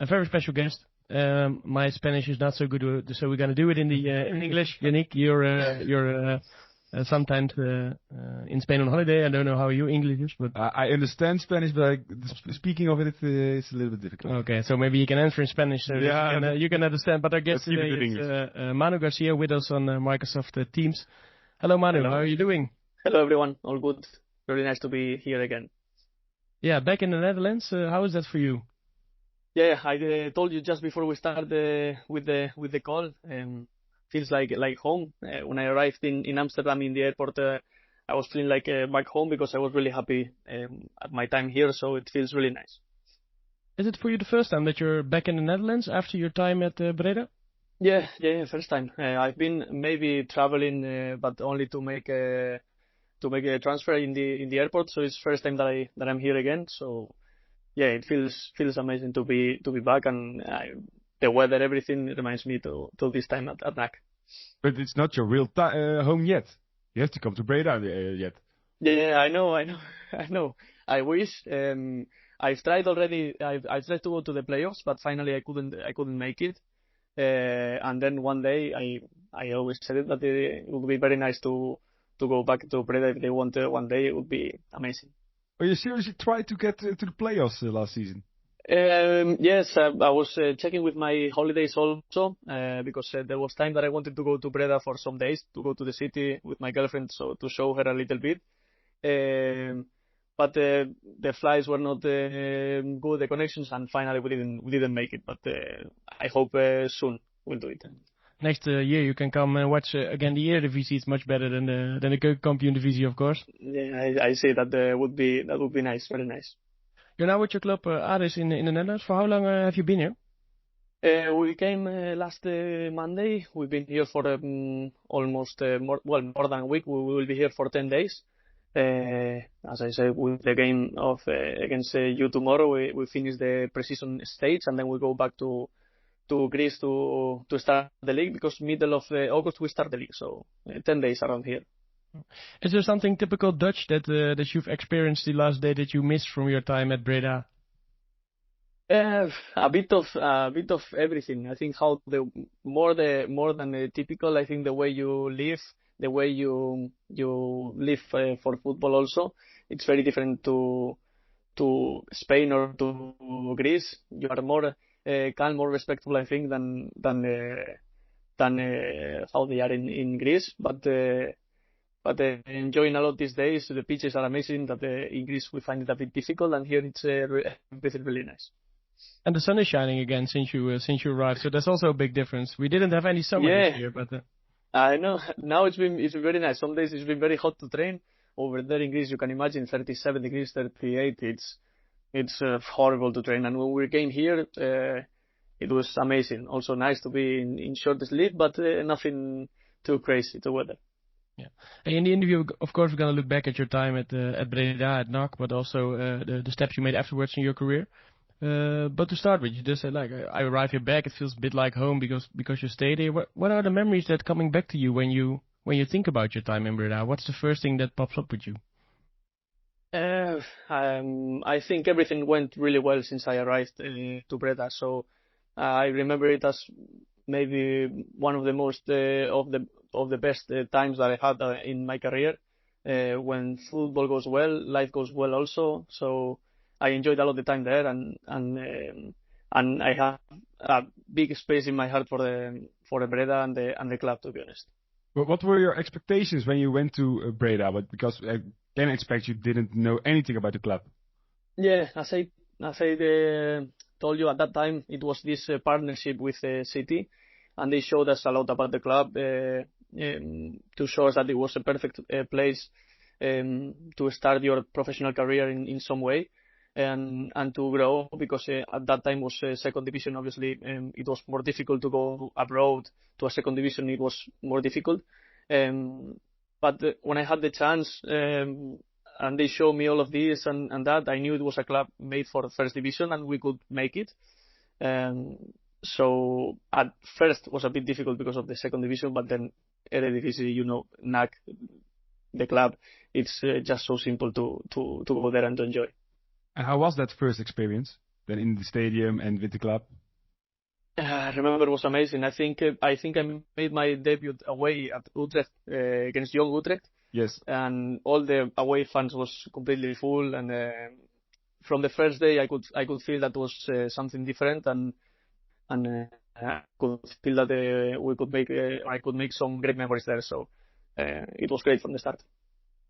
a very special guest. My Spanish is not so good, so we're going to do it in English. Yannick, you're sometimes in Spain on holiday. I don't know how your English is, but I understand Spanish, but speaking of it is a little bit difficult. Okay, so maybe you can answer in Spanish so that you can understand. But our guest today is Manu Garcia with us on Microsoft Teams. Hello, Manu. Hello. How are you doing? Hello, everyone. All good. Really nice to be here again. Yeah, back in the Netherlands. How is that for you? Yeah, I told you just before we started with the call. Feels like home. When I arrived in Amsterdam in the airport, I was feeling like back home because I was really happy at my time here. So it feels really nice. Is it for you the first time that you're back in the Netherlands after your time at Breda? Yeah, first time. I've been maybe traveling, but only to make a transfer in the airport. So it's first time that I'm here again. So yeah, it feels amazing to be back, and the weather, everything reminds me to this time at NAC. But it's not your real home yet. You have to come to Breda yet. Yeah, I know. I wish. I've tried already. I've tried to go to the playoffs, but finally I couldn't make it. And then one day I always said it that it would be very nice to go back to Breda if they want one day. It would be amazing. Oh, you seriously tried to get to the playoffs last season? Yes, I was checking with my holidays also because there was time that I wanted to go to Breda for some days to go to the city with my girlfriend, so to show her a little bit. But the flights were not good, the connections, and finally we didn't make it. But I hope soon we'll do it. Next year you can come and watch again the Eredivisie. It's much better than the Keukenkampioen-divisie, of course. Yeah, I see that would be nice, very nice. You're now with your club Aris in the Netherlands. For how long have you been here? We came last Monday. We've been here for almost more than a week. We will be here for 10 days. As I said, with the game of against you tomorrow, we finish the pre-season stage, and then we go back to Greece to start the league, because middle of August we start the league. So 10 days around here. Is there something typical Dutch that you've experienced the last day that you missed from your time at Breda? A bit of everything. I think how more than the typical. I think the way you live, the way you live for football also, it's very different to Spain or to Greece. You are more calm, more respectful, I think, than how they are in Greece. But enjoying a lot these days. The pitches are amazing. That in Greece we find it a bit difficult, and here it's really nice. And the sun is shining again since you arrived, so that's also a big difference. We didn't have any summer this year, but I know now it's been very nice. Some days it's been very hot to train. Over there in Greece, you can imagine 37 degrees, 38. It's horrible to train. And when we came here, it was amazing. Also nice to be in short sleeve, but nothing too crazy to weather. Yeah. And in the interview, of course, we're going to look back at your time at Breda, at NAC, but also the steps you made afterwards in your career. But to start with, you just said, like, I arrive here back, it feels a bit like home because you stayed here. What are the memories that coming back to you when you think about your time in Breda? What's the first thing that pops up with you? I think everything went really well since I arrived to Breda. So I remember it as maybe one of the most of the best times that I had in my career. When football goes well, life goes well also. So I enjoyed a lot of the time there, and I have a big space in my heart for the Breda and the club, to be honest. But what were your expectations when you went to Breda? But because I can expect you didn't know anything about the club. Yeah, as I told you at that time, it was this partnership with City, and they showed us a lot about the club to show us that it was a perfect place to start your professional career in some way. And to grow, because at that time was second division. Obviously, it was more difficult to go abroad to a second division. It was more difficult. But when I had the chance, and they showed me all of this and that, I knew it was a club made for first division, and we could make it. So at first it was a bit difficult because of the second division, but then Eredivisie, NAC, the club, it's just so simple to go there and to enjoy. And how was that first experience? than in the stadium and with the club? I remember it was amazing. I think I made my debut away at Utrecht against Young Utrecht. Yes. And all the away fans was completely full, and from the first day I could feel that was something different, and I could feel that we could make I could make some great memories there. So it was great from the start.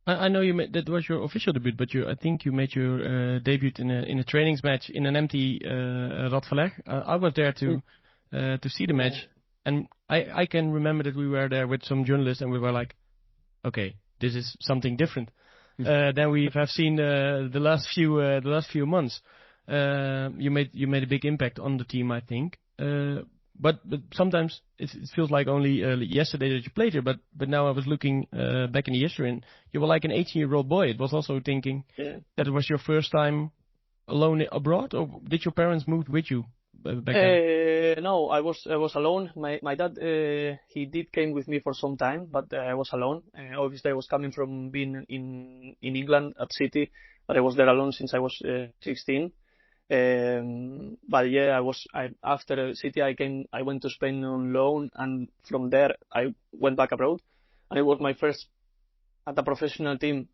I know that was your official debut, but I think you made your debut in a trainings match in an empty Rat Verlegh. I was there to see the match, and I can remember that we were there with some journalists, and we were like, okay, this is something different than we have seen the last few months. You made a big impact on the team, I think. But sometimes it feels like only yesterday that you played here. But now I was looking back in the history, and you were like an 18-year-old boy. It was also thinking that it was your first time alone abroad, or did your parents move with you back then? No, I was alone. My dad he did came with me for some time, but I was alone. Obviously, I was coming from being in England at City, but I was there alone since I was 16. But yeah, after City I went to Spain on loan, and from there I went back abroad, and it was my first at a professional team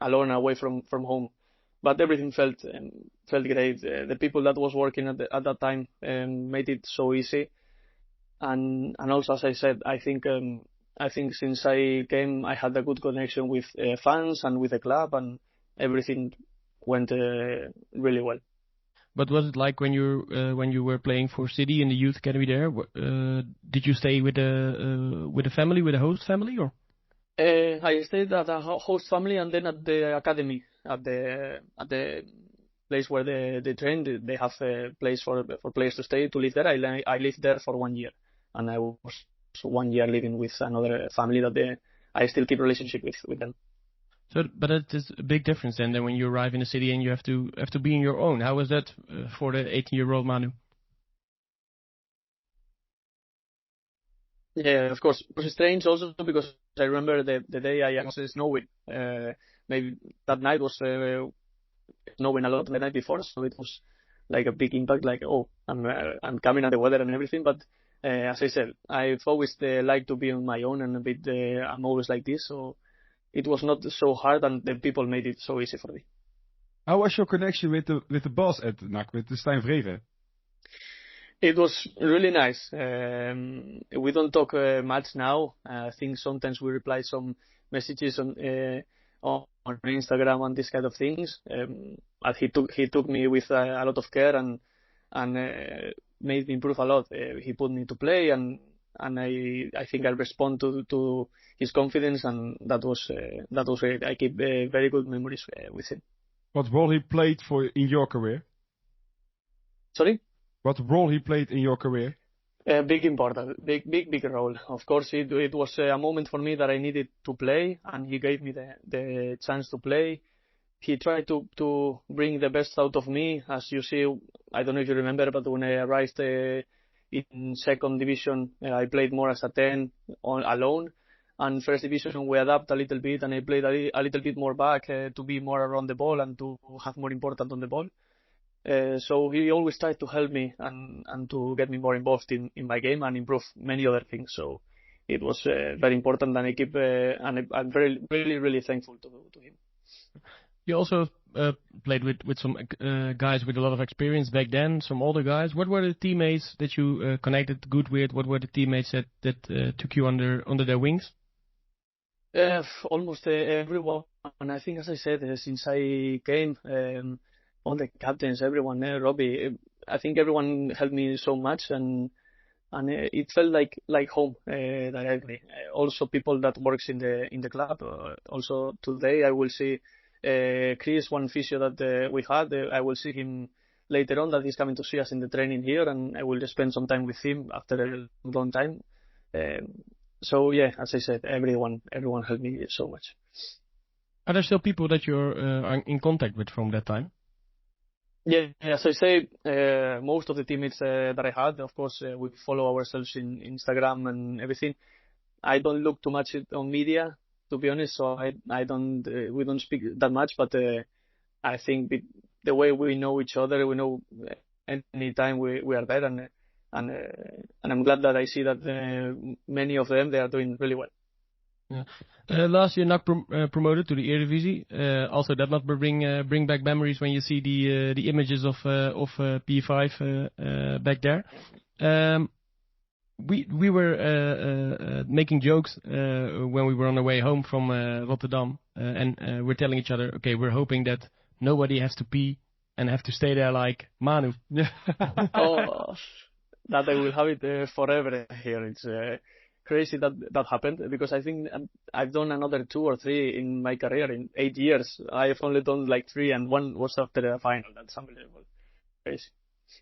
alone away from home. But everything felt great. The people that was working at that time made it so easy, and also, as I said, I think since I came I had a good connection with fans and with the club, and everything went really well. But was it like when you were playing for City in the youth academy there? Did you stay with a family, with a host family, or? I stayed at a host family, and then at the academy, at the place where they trained. They have a place for players to stay, to live there. I lived there for 1 year, and I was 1 year living with another family that I still keep relationship with them. So, but it is a big difference then when you arrive in a city and you have to be on your own. How was that for the 18-year-old Manu? Yeah, of course. It was strange also because I remember the day I was snowing. Maybe that night was snowing a lot the night before, so it was like a big impact. Like, oh, I'm coming at the weather and everything. But as I said, I've always liked to be on my own, and a bit. I'm always like this, so it was not so hard, and the people made it so easy for me. How was your connection with the boss at NAC, with Rat Verlegh? It was really nice. We don't talk much now. I think sometimes we reply some messages on Instagram and this kind of things. But he took me with a lot of care and made me improve a lot. He put me to play, and I think I respond to his confidence, and that was great. I keep very good memories with him. What role he played in your career? Sorry? What role he played in your career? Big role. Of course, it was a moment for me that I needed to play, and he gave me the chance to play. He tried to bring the best out of me. As you see, I don't know if you remember, but when I arrived in second division, I played more as a 10 alone. And first division, we adapt a little bit, and I played a little bit more back to be more around the ball and to have more important on the ball. So he always tried to help me and to get me more involved in my game and improve many other things. So it was very important, and I keep and I'm very really thankful to him. You also played with some guys with a lot of experience back then, some older guys. What were the teammates that you connected good with? What were the teammates that took you under their wings? Almost everyone. And I think, as I said, since I came, all the captains, everyone, Robbie, I think everyone helped me so much, and it felt like home directly. Also, people that works in the club. Also today, I will see Chris, one physio that we had. I will see him later on, that he's coming to see us in the training here, and I will spend some time with him after a long time. So yeah, as I said, everyone helped me so much. Are there still people that you're in contact with from that time? Yeah, as I say, most of the teammates that I had, of course, we follow ourselves in Instagram and everything. I don't look too much on media, to be honest, so we don't speak that much, but I think the way we know each other. We know anytime we are there, and I'm glad that I see that many of them, they are doing really well. Yeah. Last year, NAC promoted to the Eredivisie. Also, that must bring back memories when you see the images of P5 back there. We were making jokes when we were on our way home from Rotterdam, and we're telling each other, okay, we're hoping that nobody has to pee and have to stay there like Manu. Oh, that I will have it forever here. It's crazy that happened, because I think I've done another 2 or 3 in my career in 8 years. I've only done like 3, and one was after the final. That's unbelievable. Crazy.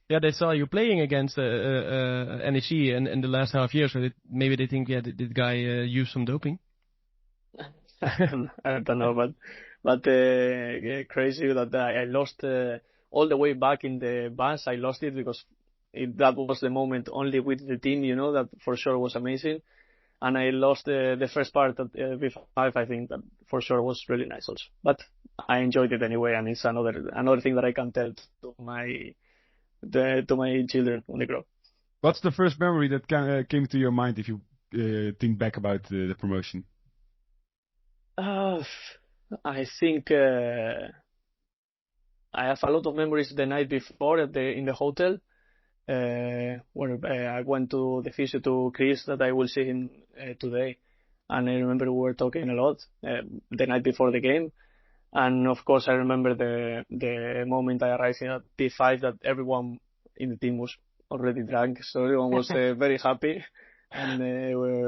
Yeah, they saw you playing against NAC in the last half year, so maybe they think, yeah, the guy used some doping. I don't know, but yeah, crazy that I lost all the way back in the bus. I lost it because that was the moment only with the team, that for sure was amazing. And I lost the first part at B5. I think that for sure was really nice also. But I enjoyed it anyway, and it's another thing that I can tell to my children when they grow. What's the first memory that came to your mind if you think back about the promotion? I think I have a lot of memories the night before in the hotel, where I went to the physio to Chris, that I will see him today, and I remember we were talking a lot the night before the game. And of course, I remember the moment I arrived at P5 that everyone in the team was already drunk, so everyone was very happy, and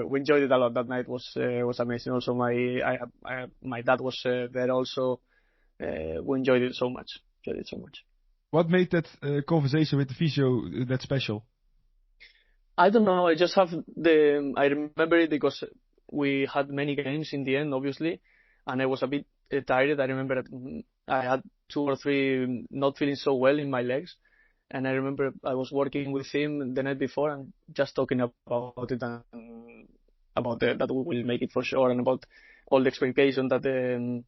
we enjoyed it a lot. That night was amazing. Also, my dad was there also. We enjoyed it so much. What made that conversation with the physio that special? I don't know. I just have I remember it because we had many games in the end, obviously, and I was a bit tired. I remember I had 2 or 3 not feeling so well in my legs, and I remember I was working with him the night before and just talking about it, and about that we will make it for sure, and about all the expectation that the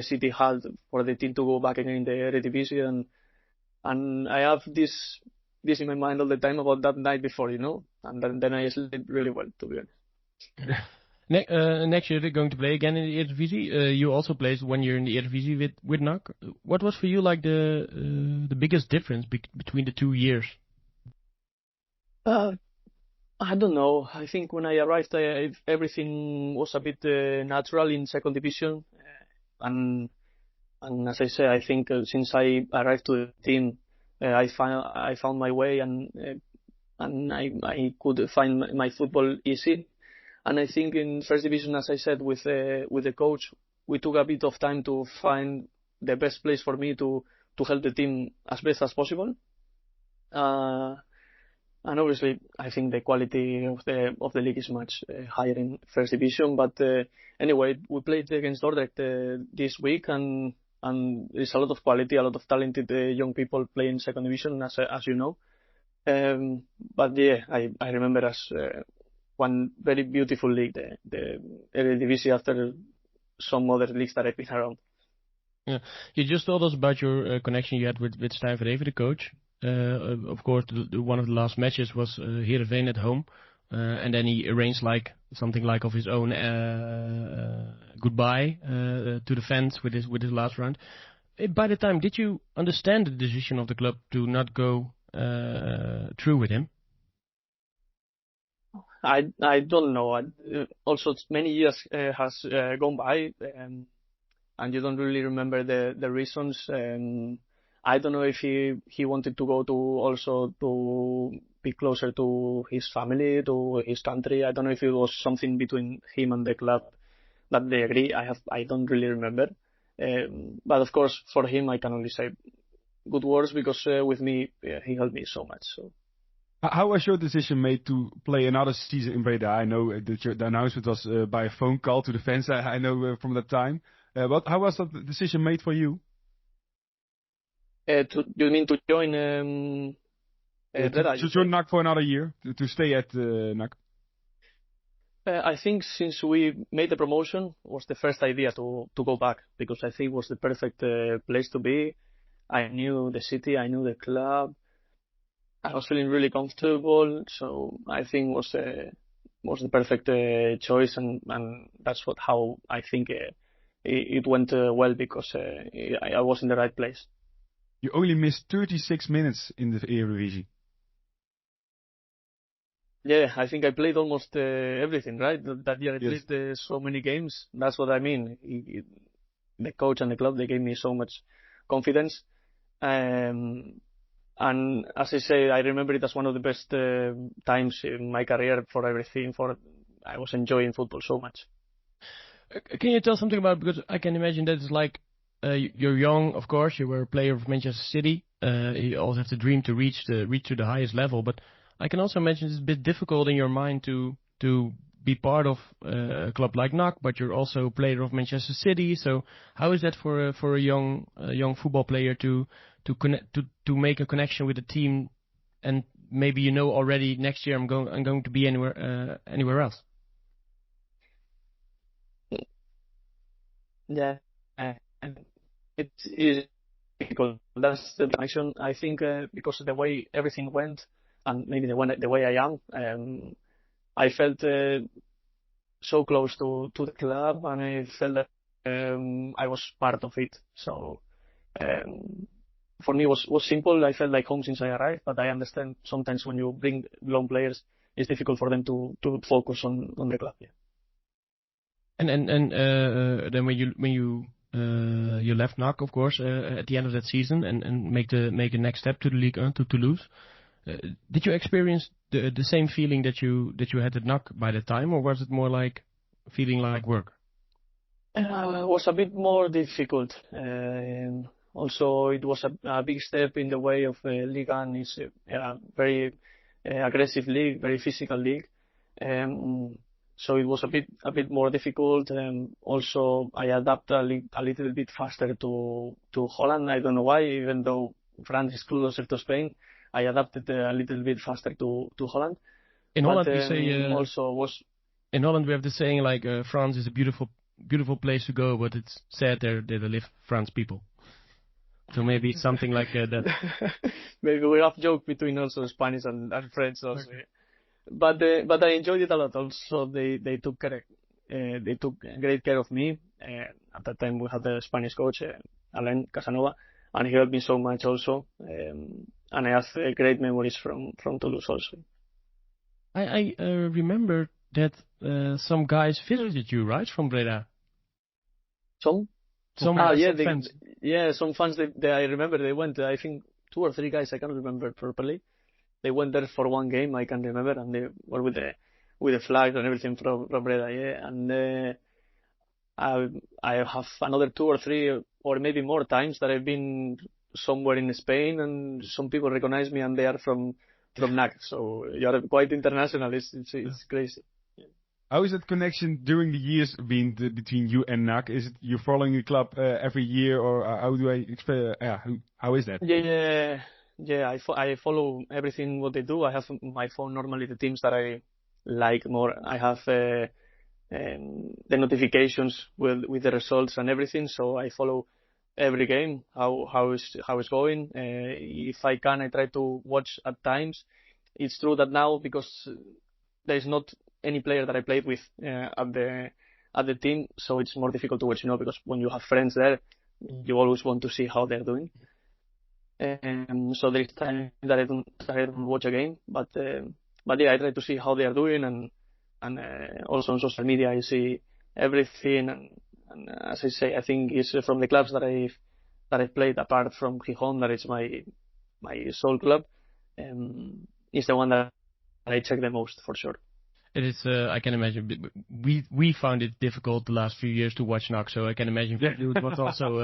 city had for the team to go back again in the Eredivisie, and I have this in my mind all the time about that night before, and then I sleep really well, to be honest. Next year they're going to play again in the Eredivisie. You also played 1 year in the Eredivisie with NAC. What was for you like the biggest difference between the 2 years? I don't know. I think when I arrived, everything was a bit natural in second division, and as I say, I think since I arrived to the team, I found my way, and I could find my football easy. And I think in first division, as I said, with the coach, we took a bit of time to find the best place for me to help the team as best as possible. And obviously, I think the quality of the league is much higher in first division. But anyway, we played against Dordrecht this week, and there's a lot of quality, a lot of talented young people playing second division, as you know. But yeah, I remember as one very beautiful league, the Eredivisie, after some other leagues that I've been around. Yeah, you just told us about your connection you had with Stijn Verheven, the coach. Of course, one of the last matches was Heerenveen at home, and then he arranged something of his own goodbye to the fans with his last round. By the time, did you understand the decision of the club to not go through with him? I don't know. Also, many years has gone by, and you don't really remember the reasons. I don't know if he wanted to go to be closer to his family, to his country. I don't know if it was something between him and the club that they agree. I don't really remember. But of course, for him, I can only say good words, because with me, he helped me so much. So. How was your decision made to play another season in Breda? I know that the announcement was by a phone call to the fans. I know from that time. How was that decision made for you? You mean to join Breda? To join NAC for another year, to stay at NAC? I think since we made the promotion, was the first idea to go back, because I think it was the perfect place to be. I knew the city, I knew the club. I was feeling really comfortable, so I think was the perfect choice, and that's how I think it went well, because I was in the right place. You only missed 36 minutes in the Eredivisie. Yeah, I think I played almost everything, right? That year I Yes. played so many games. That's what I mean. The coach and the club, they gave me so much confidence. And as I say, I remember it as one of the best times in my career for everything. I was enjoying football so much. Can you tell something about, because I can imagine that it's like you're young, of course. You were a player of Manchester City. You also have the dream to reach to the highest level. But I can also imagine it's a bit difficult in your mind to be part of a club like NAC, but you're also a player of Manchester City. So how is that for a young football player to make a connection with the team, and maybe already next year I'm going to be anywhere else? Yeah, and it is difficult. That's the connection. I think because of the way everything went, and maybe the way I am, I felt so close to the club, and I felt that I was part of it. So for me, it was simple. I felt like home since I arrived, but I understand sometimes when you bring young players, it's difficult for them to focus on the club. Yeah. And then when you left NAC, of course, at the end of that season, and make a next step to the Ligue 1 to Toulouse, did you experience the same feeling that you had at NAC by the time, or was it more like feeling like work? It was a bit more difficult. Also, it was a big step in the way of Ligue 1. It's a very aggressive league, very physical league. So it was a bit more difficult. Also, I adapted a little bit faster to Holland. I don't know why, even though France is closer to Spain, I adapted a little bit faster to Holland. In but, Holland, we say also was. In Holland, we have the saying like France is a beautiful place to go, but it's sad there live France people. So maybe something like that. Maybe we have joke between also Spanish and French also. Okay. But I enjoyed it a lot. Also, they took great care of me. At that time, we had the Spanish coach, Alain Casanova, and he helped me so much also. And I have great memories from Toulouse also. I remember that some guys visited you, right, from Breda? Some fans. Some fans. I remember they went. I think 2 or 3 guys. I can't remember properly. They went there for one game. I can remember, and they were with the flags and everything from Breda. Yeah, and I have another 2 or 3 or maybe more times that I've been somewhere in Spain, and some people recognize me, and they are from NAC. So you're quite international. It's crazy. How is that connection during the years been between you and NAC? Is it you following the club every year, or how do I explain? How is that? Yeah. I follow everything what they do. I have my phone normally the teams that I like more. I have the notifications with the results and everything. So I follow every game how it's going. If I can, I try to watch at times. It's true that now, because there is not any player that I played with at the team, so it's more difficult to watch, because when you have friends there, you always want to see how they're doing. So there's time that I don't watch a game, but yeah, I try to see how they are doing, and also on social media I see everything, and as I say, I think it's from the clubs that I've played, apart from Gijón, that is my soul club, is the one that I check the most for sure. It is. I can imagine. We found it difficult the last few years to watch NAC, so I can imagine for you it was also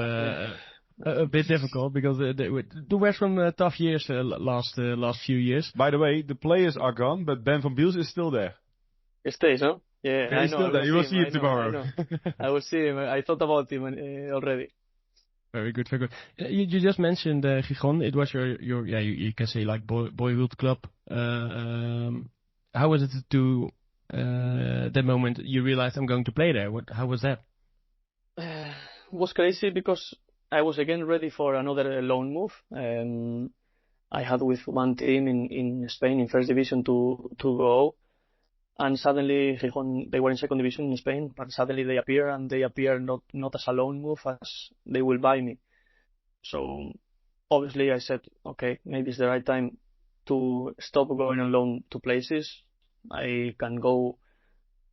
a bit difficult, because there were some tough years last few years. By the way, the players are gone, but Ben van Biels is still there. He stays, huh? Yeah, he's still there. You will see him tomorrow. I will see him. I thought about him already. Very good, very good. You just mentioned Gijón. It was your you can say like boyhood club. How was it to that moment you realized I'm going to play there? How was that? It was crazy, because I was again ready for another loan move. I had with one team in Spain in first division to go, and suddenly Gijón, they were in second division in Spain, but suddenly they appear, and they appear not as a loan move, as they will buy me. So obviously I said, okay, maybe it's the right time to stop going on loan to places. I can go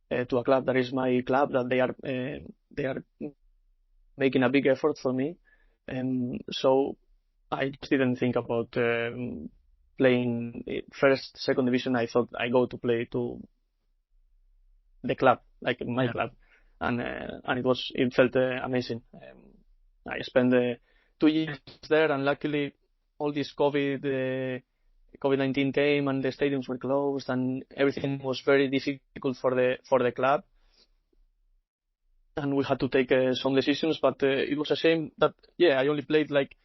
to a club that is my club, that they are making a big effort for me. So I just didn't think about playing first, second division. I thought I go to play to the club, like my club, and it felt amazing. I spent 2 years there, and luckily all this COVID-19 came, and the stadiums were closed, and everything was very difficult for the club. And we had to take some decisions, but it was a shame that I only played like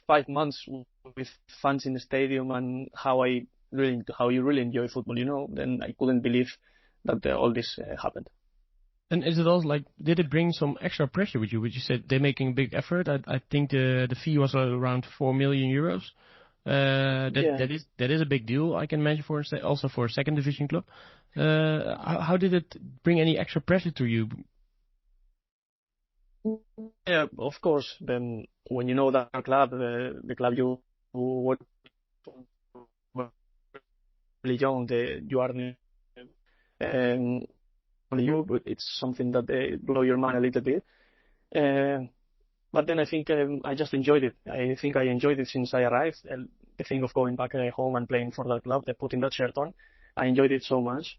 5 months with fans in the stadium, and how you really enjoy football, Then I couldn't believe that all this happened. And is it also like, did it bring some extra pressure with you? Which you said they're making a big effort. I think the fee was around 4 million euros. That is a big deal, I can imagine, also for a second division club. How did it bring any extra pressure to you? Yeah, of course. Then when you know that club, the club you work really young, you are but it's something that blow your mind a little bit. But then I think I just enjoyed it. I think I enjoyed it since I arrived. The thing of going back home and playing for that club, putting that shirt on, I enjoyed it so much.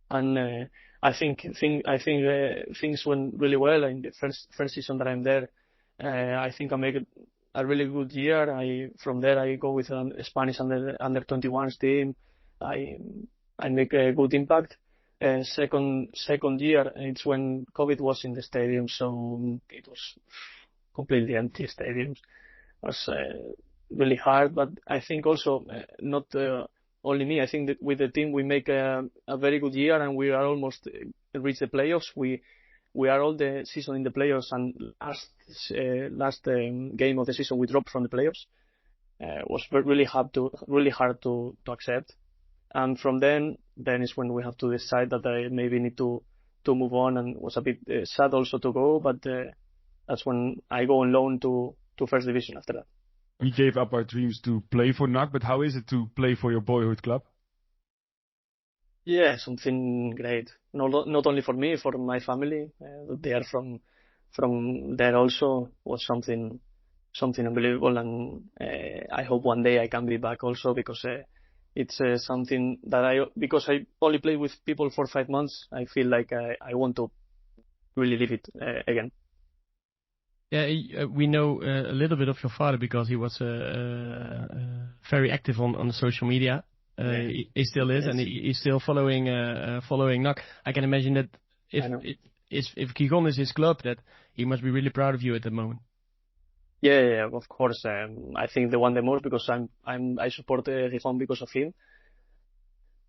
And I think things went really well in the first season that I'm there. I think I make a really good year. From there I go with a Spanish under 21s team. I make a good impact. Second year, it's when COVID was in the stadium, so it was completely empty stadiums. It was really hard, but I think also not only me. I think that with the team we make a very good year, and we are almost reach the playoffs. We are all the season in the playoffs, and last game of the season we dropped from the playoffs. Was really hard to accept. And from then is when we have to decide that I maybe need to move on, and was a bit sad also to go, but that's when I go on loan to first division after that. We gave up our dreams to play for NAC, but how is it to play for your boyhood club? Yeah, something great. Not only for me, for my family. They are from there also, was something unbelievable, and I hope one day I can be back also, because it's something that because I only played with people for 5 months, I feel like I want to really live it again. Yeah, we know a little bit of your father, because he was very active on the social media. He still is, and he's still following NAC. I can imagine that if Gijón is his club, that he must be really proud of you at the moment. Yeah, of course. I think the one the most, because I support Gijón because of him.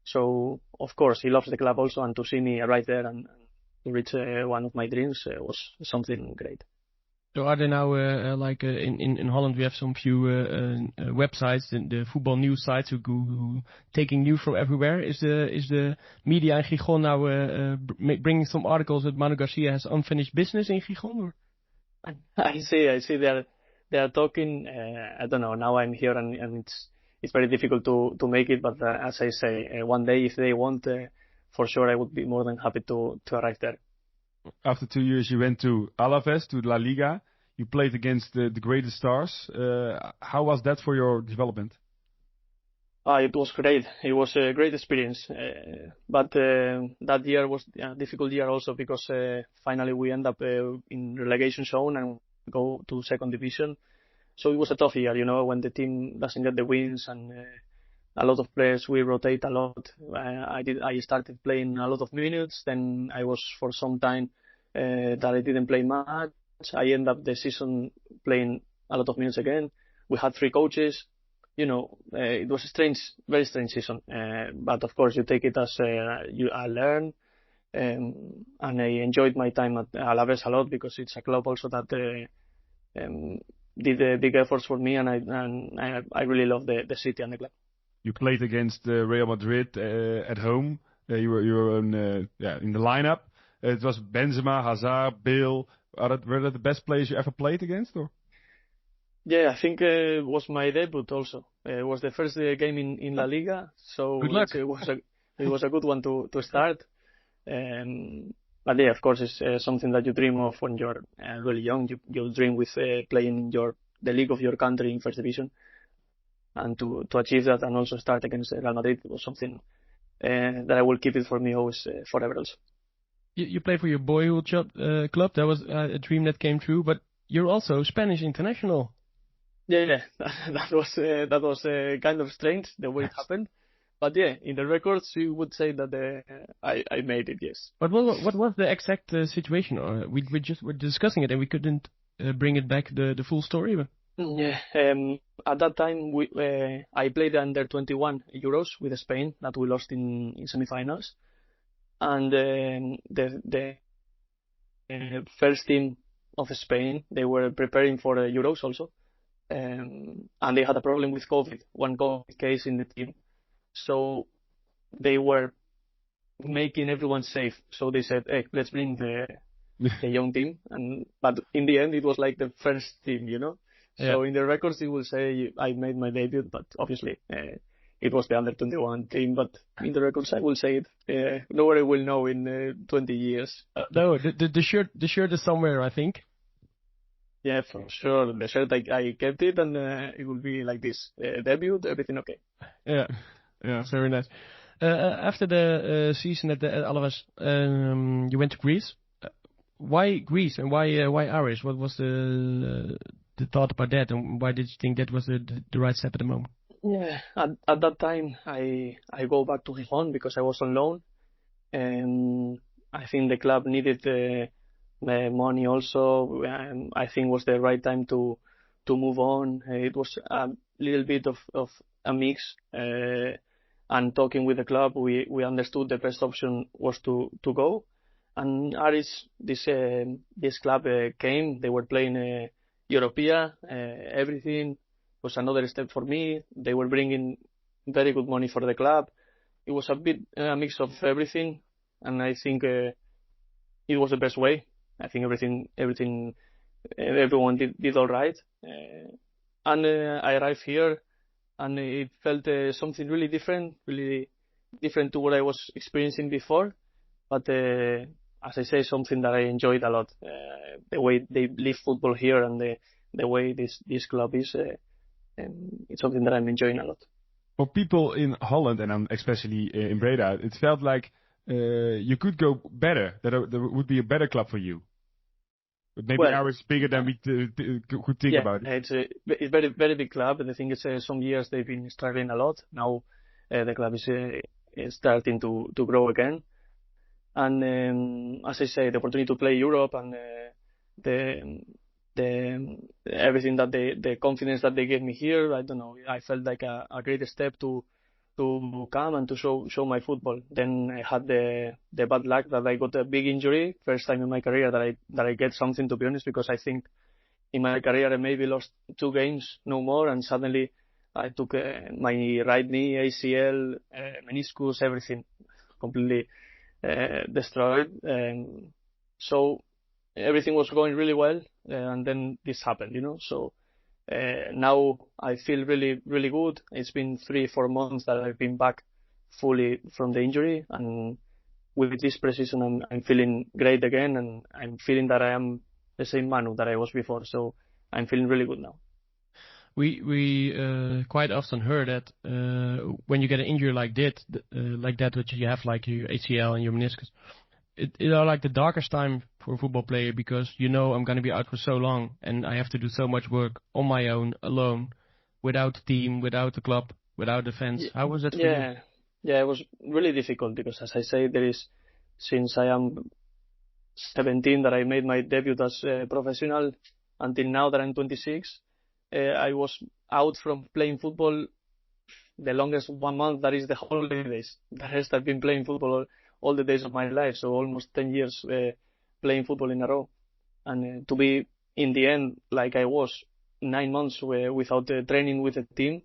So of course he loves the club also, and to see me right there and to reach one of my dreams was something great. So are there now in Holland we have some few websites, the football news sites who taking news from everywhere. Is the media in Gijón now bringing some articles that Manu Garcia has unfinished business in Gijón? Or? I see they are talking. I don't know. Now I'm here, and it's very difficult to make it. But as I say, one day if they want, for sure I would be more than happy to arrive there. After 2 years, you went to Alaves, to La Liga. You played against the greatest stars. How was that for your development? It was great. It was a great experience. But that year was a difficult year also, because finally we end up in relegation zone and go to second division. So it was a tough year, when the team doesn't get the wins, and a lot of players, we rotate a lot. I started playing a lot of minutes. Then I was for some time that I didn't play much. I end up the season playing a lot of minutes again. We had 3 coaches. It was a very strange season. But of course you take it as I learn. And I enjoyed my time at Alaves a lot, because it's a club also that did big efforts for me, and I really love the city and the club. You played against Real Madrid at home. You were in the lineup. It was Benzema, Hazard, Bale. Were that the best players you ever played against, or? Yeah, I think it was my debut also. It was the first game in La Liga, so Good luck. it was a good one to start. But yeah, of course, it's something that you dream of when you're really young. You dream with playing the league of your country in first division, and to achieve that and also start against Real Madrid was something that I will keep it for me always forever also. You play for your boyhood club. That was a dream that came true. But you're also Spanish international. Yeah, that was kind of strange the way it happened. But yeah, in the records you would say that I made it. Yes. But what was the exact situation? Or we just were discussing it and we couldn't bring it back the full story. But... Yeah. At that time I played under 21 Euros with Spain that we lost in semifinals. And the first team of Spain, they were preparing for Euros also, and they had a problem with COVID, one COVID case in the team. So they were making everyone safe. So they said, "Hey, let's bring the young team." But in the end, it was like the first team, you know. Yeah. So in the records, it will say I made my debut, but obviously. It was the under 21 team, but in the records I will say it. Nobody will know in 20 years. No, the shirt is somewhere, I think. Yeah, for sure. The shirt I kept it, and it will be like this. Debut, everything okay. Yeah, very nice. After the season at Alaves, you went to Greece. Why Greece and why Irish? What was the thought about that, and why did you think that was the right step at the moment? Yeah, at that time I go back to Gijón because I was on loan, and I think the club needed money also. I think it was the right time to move on. It was a little bit of a mix, and talking with the club, we understood the best option was to go. And Aris, this club came. They were playing Europea, everything. Was another step for me. They were bringing very good money for the club. It was a bit a mix of everything, and I think it was the best way. I think everyone did all right. And I arrived here, and it felt something really different to what I was experiencing before. But as I say, something that I enjoyed a lot. The way they live football here and the way this club is. And it's something that I'm enjoying a lot. For people in Holland and especially in Breda, it felt like you could go better. That there would be a better club for you. But maybe ours is bigger than we could think about it. It's a very, very big club. And I think it's some years they've been struggling a lot. Now the club is starting to grow again. And as I say, the opportunity to play Europe and everything that the confidence that they gave me here, I don't know, I felt like a great step to come and to show my football. Then I had the bad luck that I got a big injury, first time in my career that I get something, to be honest, because I think in my career I maybe lost 2 games, no more, and suddenly I took my right knee, ACL, meniscus, everything completely destroyed. So everything was going really well, and then this happened, you know. So now I feel really, really good. It's been 3-4 months that I've been back fully from the injury, and with this preseason I'm feeling great again, and I'm feeling that I am the same Manu that I was before. So I'm feeling really good now. We quite often heard that when you get an injury like that, which you have like your ACL and your meniscus, it are like the darkest time for a football player, because you know I'm going to be out for so long and I have to do so much work on my own, alone, without the team, without the club, without the fans. How was that for you? Yeah, it was really difficult because, as I say, since I am 17 that I made my debut as a professional until now that I'm 26, I was out from playing football the longest 1 month, that is the holidays. The rest I've been playing football all the days of my life, so almost 10 years playing football in a row. And to be in the end, like I was 9 months without training with the team,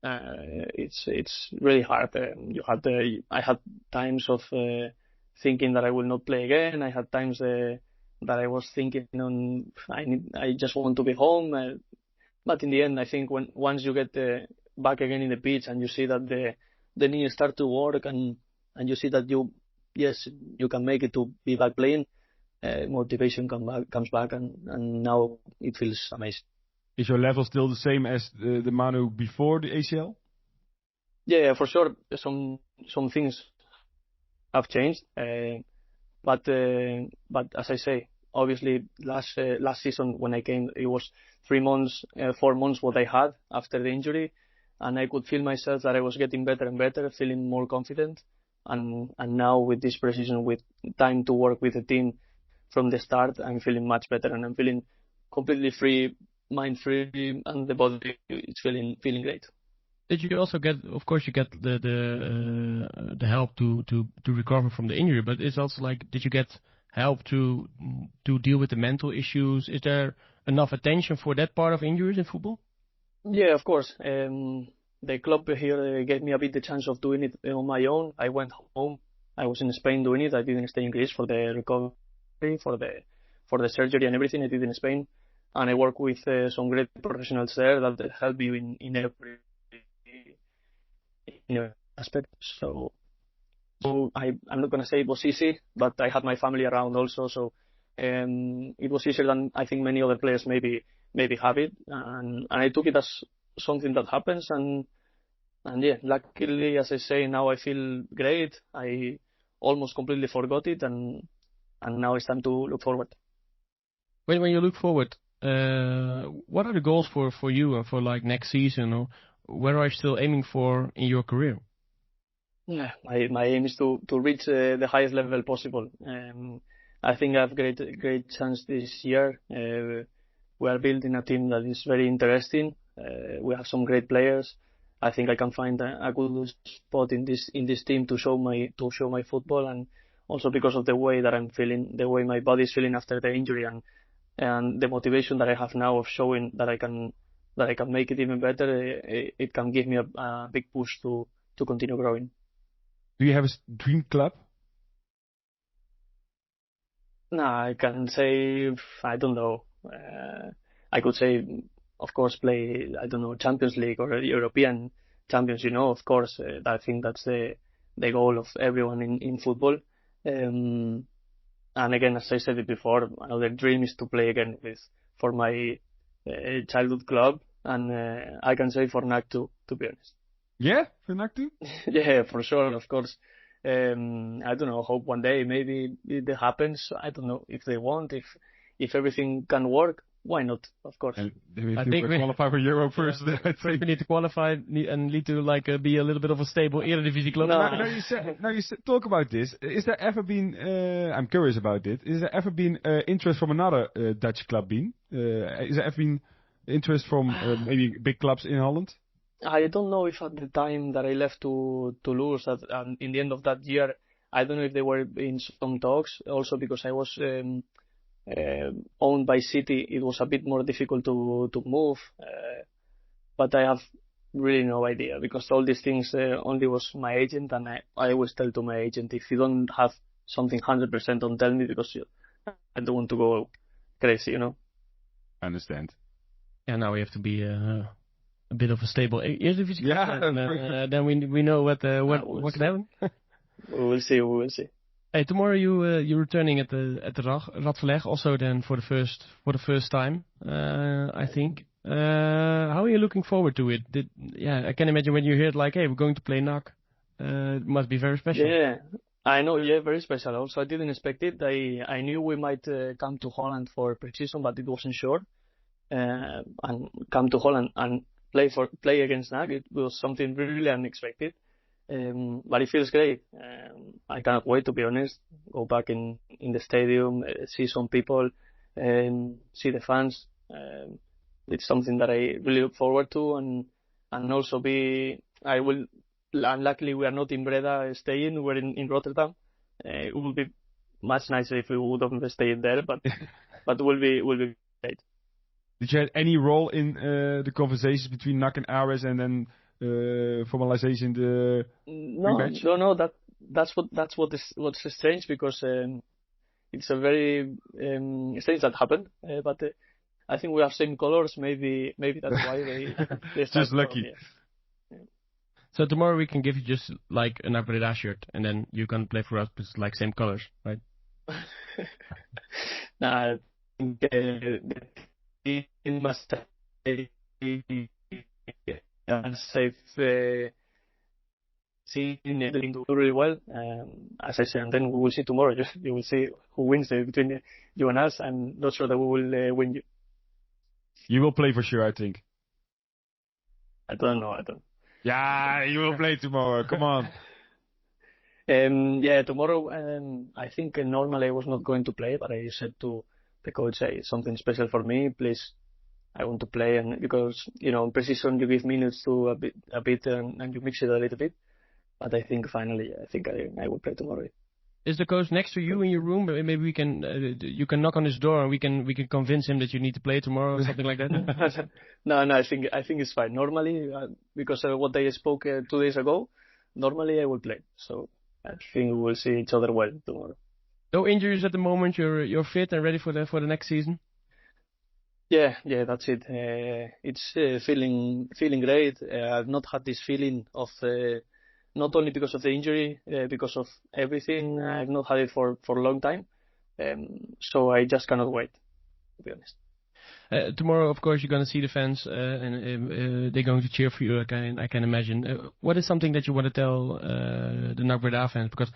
it's really hard. I had times of thinking that I will not play again. I had times that I was thinking I just want to be home. But in the end, I think once you get back again in the pitch and you see that the knee start to work and you see that you can make it to be back playing, motivation comes back and now it feels amazing. Is your level still the same as the Manu before the ACL? Yeah, for sure. Some things have changed, but as I say, obviously last season when I came, it was 3 months, 4 months what I had after the injury, and I could feel myself that I was getting better and better, feeling more confident, and now with this precision, with time to work with the team from the start, I'm feeling much better and I'm feeling completely free, mind free, and the body is feeling great. Did you also get, of course, you get the help to recover from the injury, but it's also like, did you get help to deal with the mental issues? Is there enough attention for that part of injuries in football? Yeah, of course. The club here gave me a bit the chance of doing it on my own. I went home. I was in Spain doing it. I didn't stay in Greece for the recovery, for the surgery and everything. I did in Spain, and I work with some great professionals there that help you in every aspect. So I'm not gonna say it was easy, but I had my family around also, so it was easier than I think many other players maybe have it, and I took it as something that happens, and yeah, luckily, as I say, now I feel great. I almost completely forgot it, and now it's time to look forward. When you look forward, what are the goals for you and for like next season, or where are you still aiming for in your career? Yeah, my aim is to reach the highest level possible. I think I have great chance this year. We are building a team that is very interesting. We have some great players. I think I can find a good spot in this team to show my football, and also because of the way that I'm feeling, the way my body is feeling after the injury, and the motivation that I have now of showing that I can make it even better. It can give me a big push to continue growing. Do you have a dream club? No, I can say I don't know. I could say, of course, play, I don't know, Champions League or European champions. Of course, I think that's the goal of everyone in football. And again, as I said it before, another dream is to play again for my childhood club, and I can say for NAC too, to be honest. Yeah, for NAC too? Yeah, for sure, of course. I don't know, hope one day maybe it happens. I don't know if they want, if everything can work, why not, of course. And I think we qualify for Euro first. Yeah, I think we need to qualify and need to be a little bit of a stable Eredivisie club. No. Now you talk about this. Is there ever been, I'm curious about it, is there ever been interest from another Dutch club is there ever been interest from maybe big clubs in Holland? I don't know if at the time that I left to Toulouse, in the end of that year, I don't know if they were in some talks, also because I was owned by City. It was a bit more difficult to move, but I have really no idea, because all these things only was my agent, and I always tell to my agent, if you don't have something 100%, don't tell me, because I don't want to go crazy, I understand. Yeah, now we have to be a bit of a stable Eredivisie. Yeah, then we know what can happen. We will see. Hey, tomorrow you're returning at the Rat Verlegh, also then for the first time, I think. How are you looking forward to it? I can imagine when you hear it like, hey, we're going to play NAC. It must be very special. Yeah, I know. Yeah, very special. Also, I didn't expect it. I knew we might come to Holland for pre-season, but it wasn't sure. And come to Holland and play against NAC, it was something really unexpected. But it feels great. I cannot wait, to be honest. Go back in the stadium, see some people, see the fans. It's something that I really look forward to, and also luckily we are not in Breda staying, we're in Rotterdam. It would be much nicer if we would have stayed there, but will be great. Did you have any role in the conversations between NAC and Ares and then formalization the rematch? No. That's what's strange, because it's a very strange that happened. But I think we have same colors. Maybe that's why they just lucky. Yeah. So tomorrow we can give you just like a Breda shirt, and then you can play for us with like same colors, right? Nah, I think the team must stay safe. See, everything do really well. As I said, and then we will see tomorrow. You will see who wins between you and us. I'm not sure that we will win you. You will play for sure, I think. I don't know. Yeah, you will play tomorrow. Come on. Yeah, tomorrow. I think normally I was not going to play, but I said to the coach, "Hey, something special for me, please. I want to play." And because in precision you give minutes to a bit, and you mix it a little bit. But I think finally, I will play tomorrow. Is the coach next to you in your room? Maybe we can, you can knock on his door and we can convince him that you need to play tomorrow or something like that. No, I think it's fine. Normally, because what I spoke 2 days ago, normally I will play. So I think we will see each other well tomorrow. No injuries at the moment. You're fit and ready for the next season. Yeah, that's it. It's feeling great. I've not had this feeling of. Not only because of the injury, because of everything. I've not had it for a long time, so I just cannot wait, to be honest. Tomorrow, of course, you're going to see the fans, and they're going to cheer for you. I can imagine. What is something that you want to tell the NAC Breda fans? Because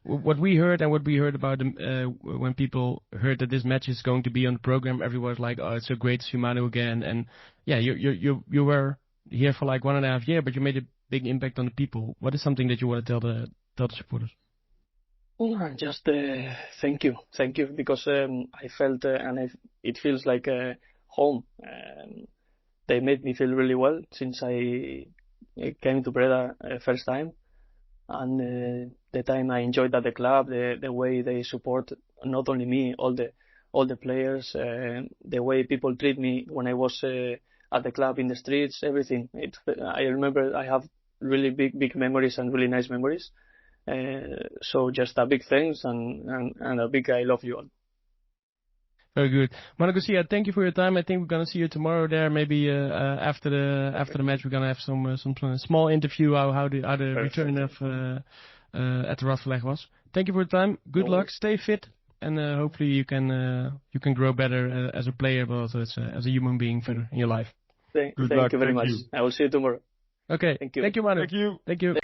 what we heard about them when people heard that this match is going to be on the program, everyone was like, "Oh, it's so great to see Manu again." And yeah, you were here for like 1.5 years, but you made a big impact on the people. What is something that you want to tell the supporters? Just thank you, because I felt it feels like home. They made me feel really well since I came to Breda first time, and the time I enjoyed at the club, the way they support not only me, all the players, the way people treat me when I was at the club in the streets, everything. I remember I have really big memories and really nice memories. So just a big thanks and a big I love you all. Very good. Manu Garcia, thank you for your time. I think we're going to see you tomorrow there. Maybe after the match we're going to have some small interview how the return of at the Rat Verlegh was. Thank you for your time. Good luck. Stay fit, and hopefully you can grow better as a player, but also as a human being further in your life. Thank you very much. I will see you tomorrow. Okay. Thank you. Thank you, Manu. Thank you. Thank you.